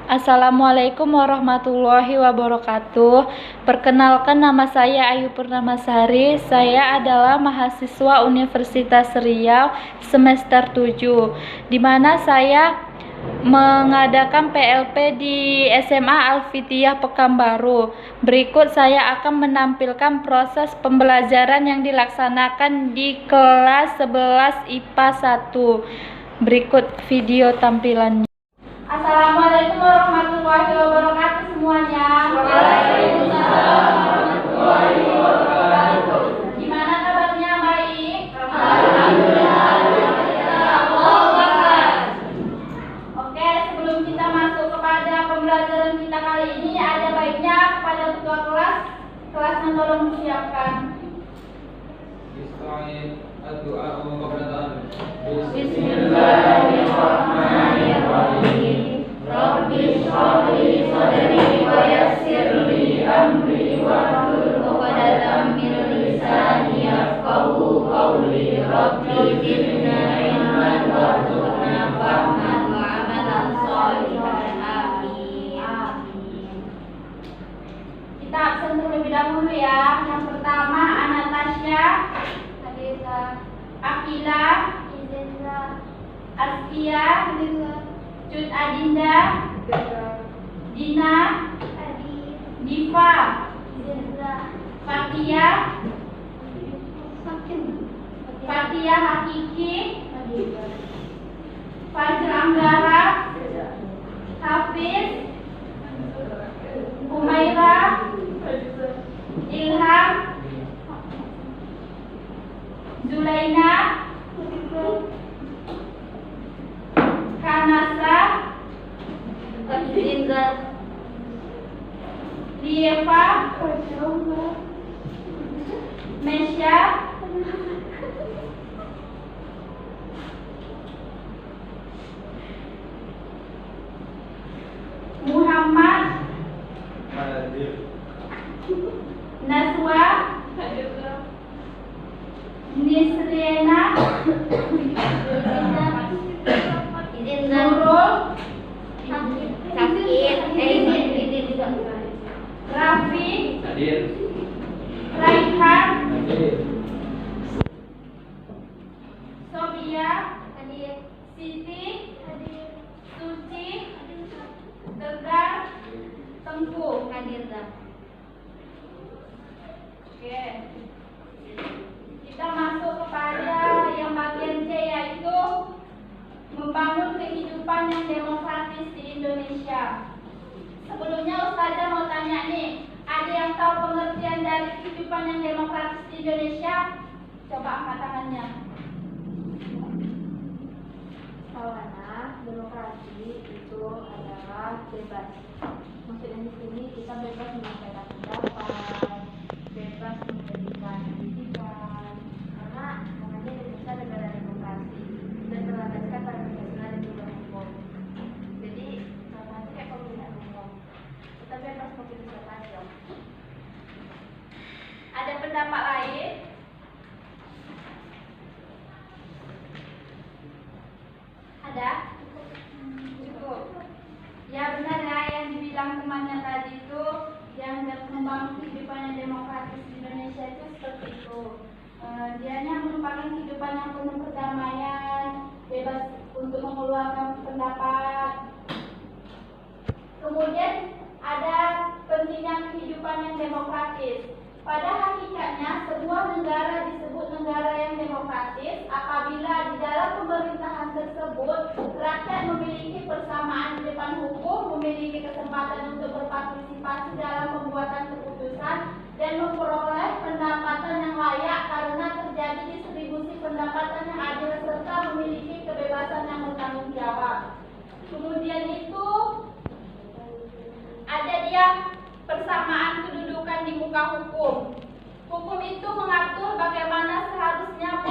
Assalamualaikum warahmatullahi wabarakatuh. Perkenalkan, nama saya Ayu Purnamasari. Saya adalah mahasiswa Universitas Riau semester 7, di mana saya mengadakan PLP di SMA Alfitiyah Pekanbaru. Berikut saya akan menampilkan proses pembelajaran yang dilaksanakan di kelas 11 IPA 1. Berikut video tampilannya. Assalamualaikum warahmatullahi wabarakatuh semuanya. Waalaikumsalam warahmatullahi wabarakatuh. Gimana kabarnya? Baik? Alhamdulillah. Allahu Akbar. Oke, sebelum kita masuk kepada pembelajaran kita kali ini, ada baiknya kepada ketua kelasnya tolong disiapkan. Bismillahirrahmanirrahim. Rabbi shrah li sadri wa yassir li amri wahlul 'uqdatam min lisani yafqahu qawli. Rabbi zidna ilman warzuqna fahman wa 'amalan shalihan. Amin. Kita absen terlebih dahulu ya. Yang pertama Anastasia, Akila, Askia, Cut Adinda, Dina, Diva, Fatia, Hakiki, Fajr Anggara, Hafiz, Umaira, Ilham, Zulaina, Kanasa, Lieva, Mesya, Muhammad, Naswa, Nisriana, Nurul, Raffi, Raihan, Sobia, Siti, Suci, Tegar, Tengku. Oke. Kita masuk kepada yang bagian C, yaitu membangun kehidupan yang demokratis di Indonesia. Sebelumnya Ustazah mau tanya nih, ada yang tahu pengertian dari kehidupan yang demokratis di Indonesia? Coba angkat tangannya. Karena demokrasi itu adalah bebas. Maksudnya di sini kita bebas menyampaikan pendapat, bebas memberikan pendidikan. Karena namanya Indonesia negara demokrasi dan berlandaskan pada Pancasila dan juga hukum. Jadi sama aja kayak pemilihan umum. Kita bebas memilih siapa aja. Ada pendapat lain? Ada? Cukup. Ya benar ya, yang dibilang temannya tadi itu yang membangun kehidupan yang demokratis di Indonesia itu seperti itu. Dianya merupakan kehidupan yang penuh perdamaian, bebas untuk mengeluarkan pendapat. Kemudian ada pentingnya kehidupan yang demokratis. Pada hakikatnya, sebuah negara disebut negara yang demokratis apabila di dalam pemerintahan tersebut rakyat memiliki persamaan di depan hukum, memiliki kesempatan untuk berpartisipasi dalam pembuatan keputusan, dan memperoleh pendapatan yang layak karena terjadi distribusi pendapatan yang adil serta memiliki kebebasan yang bertanggung jawab. Kemudian itu ada dia persamaan kedudukan di muka hukum. Hukum itu mengatur bagaimana seharusnya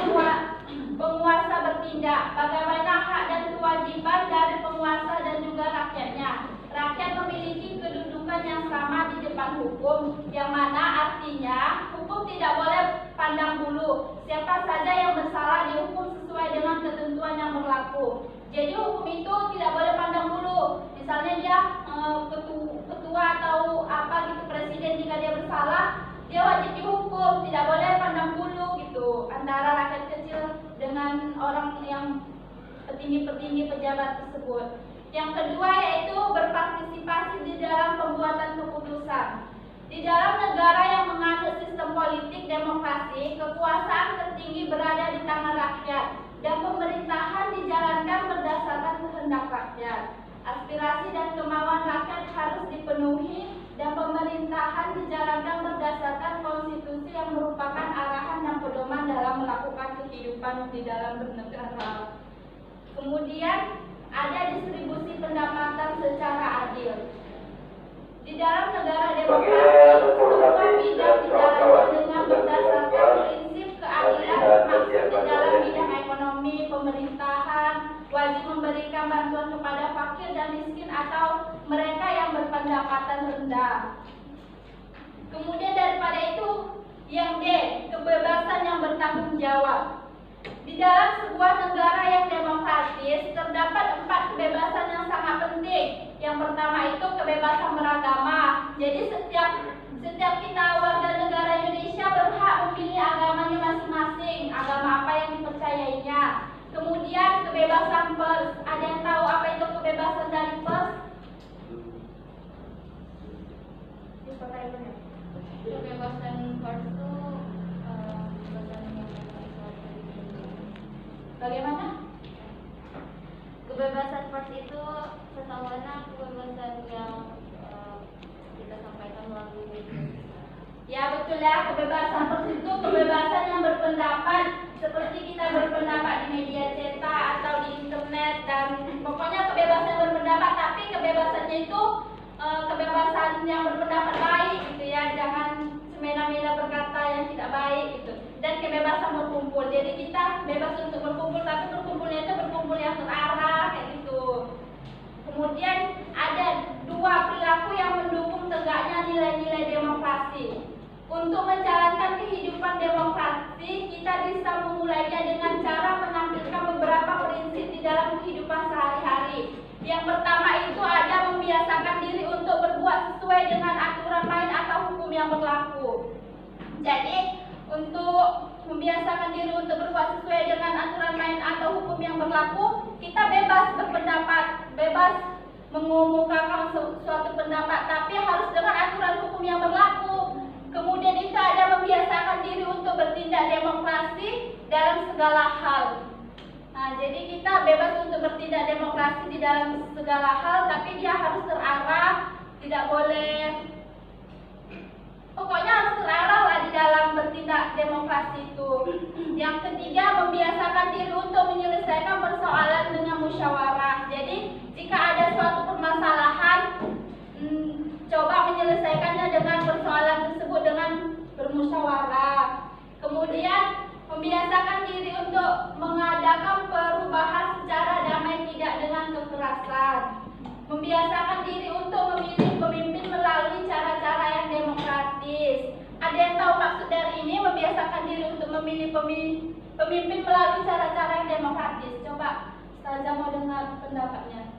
penguasa bertindak, bagaimana hak dan kewajiban dari penguasa dan juga rakyatnya. Rakyat memiliki kedudukan yang sama di depan hukum, yang mana artinya hukum tidak boleh pandang bulu. Siapa saja yang bersalah dihukum sesuai dengan ketentuan yang berlaku. Jadi hukum itu tidak boleh pandang bulu. Misalnya dia ketua atau apa gitu, presiden, jika dia bersalah, dia wajib dihukum, tidak boleh pandang bulu gitu antara rakyat kecil dengan orang yang petinggi-petinggi pejabat tersebut. Yang kedua yaitu berpartisipasi di dalam pembuatan keputusan. Di dalam negara yang menganut sistem politik demokrasi, kekuasaan tertinggi berada di tangan rakyat dan pemerintahan dijalankan berdasarkan kehendak rakyat. Aspirasi dan kemauan rakyat harus dipenuhi dan pemerintahan dijalankan berdasarkan konstitusi yang merupakan arahan dan pedoman dalam melakukan kehidupan di dalam bernegara. Kemudian ada distribusi pendapatan secara adil. Di dalam negara demokrasi, semua bidang dijalankan dengan berdasarkan prinsip keadilan, termasuk di dalam bidang ekonomi, pemerintahan, wajib memberikan bantuan kepada fakir dan miskin atau mereka yang berpendapatan rendah. Kemudian daripada itu, yang D, kebebasan yang bertanggung jawab. Di dalam sebuah negara yang demokratis, terdapat 4 kebebasan yang sangat penting. Yang pertama itu kebebasan beragama. Jadi setiap kita warga negara Indonesia berhak memilih agamanya masing-masing, agama apa yang dipercayainya. Kemudian kebebasan pers. Ada yang tahu apa itu kebebasan dari pers? Kebebasan pers itu kebebasan yang Bagaimana? kebebasan pers itu setahu anak kebebasan yang kita sampaikan melalui media. Ya betul ya, kebebasan pers itu kebebasan yang berpendapat, seperti kita berpendapat di media cetak atau di internet, dan pokoknya kebebasan berpendapat, tapi kebebasannya itu kebebasan yang berpendapat baik gitu ya, jangan semena-mena berkata yang tidak baik gitu. Dan kebebasan berkumpul, jadi kita bebas untuk berkumpul, tapi berkumpulnya itu berkumpul yang terarah kayak gitu. Kemudian ada 2 perilaku yang mendukung tegaknya nilai-nilai demokrasi. Untuk menjalankan kehidupan demokrasi, kita bisa memulainya dengan cara menampilkan beberapa prinsip di dalam kehidupan sehari-hari. Yang pertama itu ada membiasakan diri untuk berbuat sesuai dengan aturan main atau hukum yang berlaku. Jadi untuk membiasakan diri untuk berbuat sesuai dengan aturan main atau hukum yang berlaku, kita bebas berpendapat, bebas mengemukakan suatu pendapat, tapi harus dengan aturan hukum yang berlaku. Kemudian itu ada membiasakan diri untuk bertindak demokrasi dalam segala hal. Nah, jadi kita bebas untuk bertindak demokrasi di dalam segala hal, tapi dia harus terarah, tidak boleh, pokoknya harus terarah lah di dalam bertindak demokrasi itu. Yang ketiga, membiasakan diri untuk menyelesaikan persoalan dengan musyawarah. Jadi jika ada suatu permasalahan, coba menyelesaikannya dengan persoalan tersebut dengan bermusyawarah. Kemudian membiasakan diri untuk mengadakan perubahan secara damai, tidak dengan kekerasan. Membiasakan diri untuk memilih pemimpin melalui cara-cara yang demokratis. Ada yang tahu maksud dari ini, membiasakan diri untuk memilih pemimpin melalui cara-cara yang demokratis? Coba Ustazah mau dengar pendapatnya.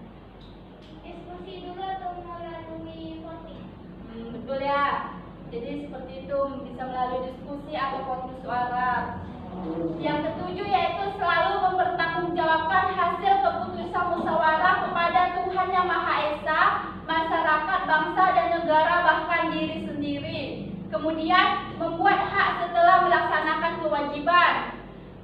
Diskusi dulu atau melalui voting? Betul ya. Jadi seperti itu, bisa melalui diskusi atau voting suara. Yang ketujuh yaitu selalu mempertanggungjawabkan hasil keputusan musyawarah kepada Tuhan Yang Maha Esa, masyarakat, bangsa dan negara, bahkan diri sendiri. Kemudian membuat hak setelah melaksanakan kewajiban.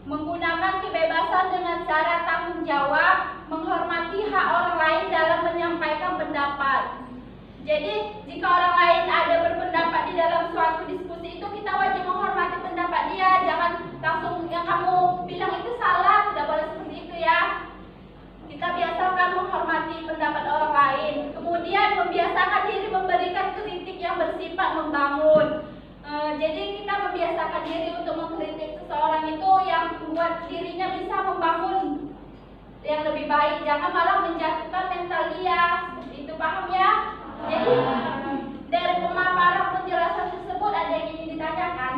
Menggunakan kebebasan dengan cara tanggung jawab, menghormati hak orang lain dalam menyampaikan pendapat. Jadi jika orang lain ada berpendapat di dalam suatu diskusi itu, kita wajib menghormati pendapat dia. Jangan langsung yang kamu bilang itu salah, tidak boleh seperti itu ya. Kita biasakan menghormati pendapat orang lain. Kemudian membiasakan diri memberikan kritik yang bersifat membangun. Jadi kita membiasakan diri untuk mengkritik seseorang itu yang membuat dirinya bisa membangun yang lebih baik. Jangan malah menjatuhkan mental dia. Itu paham ya? Jadi dari pemaparan penjelasan tersebut ada yang ingin ditanyakan?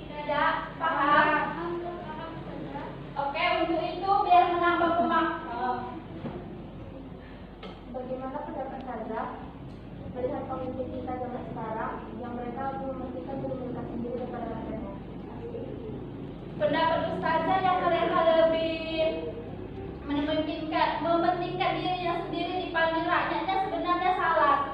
Tidak? Paham? Oke, untuk itu biar menambah pemahaman. pemimpin kita zaman sekarang yang mereka mementingkan diri mereka sendiri daripada rakyat. Pendapat ustazah yang mereka lebih mementingkan dirinya sendiri dibanding rakyatnya sebenarnya salah.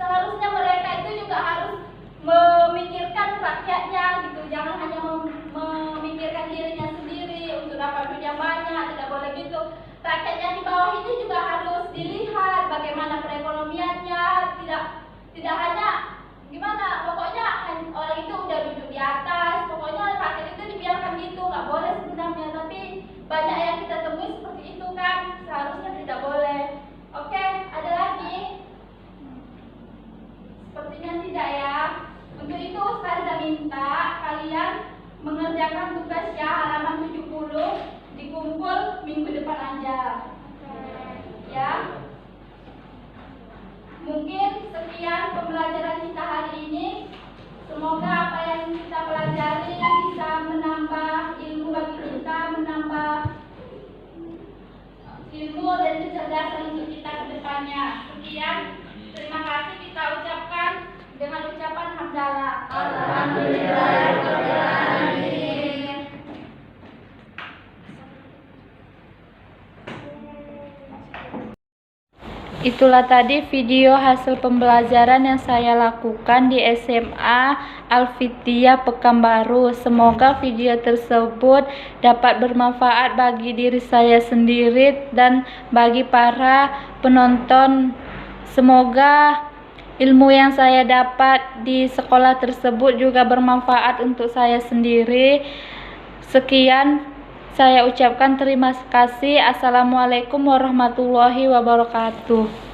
Seharusnya mereka itu juga harus memikirkan rakyatnya gitu, jangan hanya memikirkan dirinya sendiri untuk dapat duit yang banyak. Tidak boleh gitu. Rakyat yang di bawah ini juga harus dilihat bagaimana perekonomiannya, tidak hanya gimana, pokoknya orang itu udah duduk di atas, pokoknya rakyat itu dibiarkan gitu, nggak boleh sebenarnya. Tapi banyak yang kita temui seperti itu kan, seharusnya tidak boleh. Oke, ada lagi? Sepertinya tidak ya. Untuk itu ustazah minta kalian mengerjakan tugasnya halaman 70 dikumpul minggu depan aja. Ya. Mungkin sekian pembelajaran kita hari ini. Semoga apa yang kita pelajari bisa menambah ilmu bagi kita, menambah ilmu dan kecerdasan untuk kita ke depannya. Sekian. Terima kasih kita ucapkan dengan ucapan hamdalah. Alhamdulillahirobbilalamin. Itulah tadi video hasil pembelajaran yang saya lakukan di SMA Al-Fitiyah Pekanbaru. Semoga video tersebut dapat bermanfaat bagi diri saya sendiri dan bagi para penonton. Semoga ilmu yang saya dapat di sekolah tersebut juga bermanfaat untuk saya sendiri. Sekian. Saya ucapkan terima kasih. Assalamualaikum warahmatullahi wabarakatuh.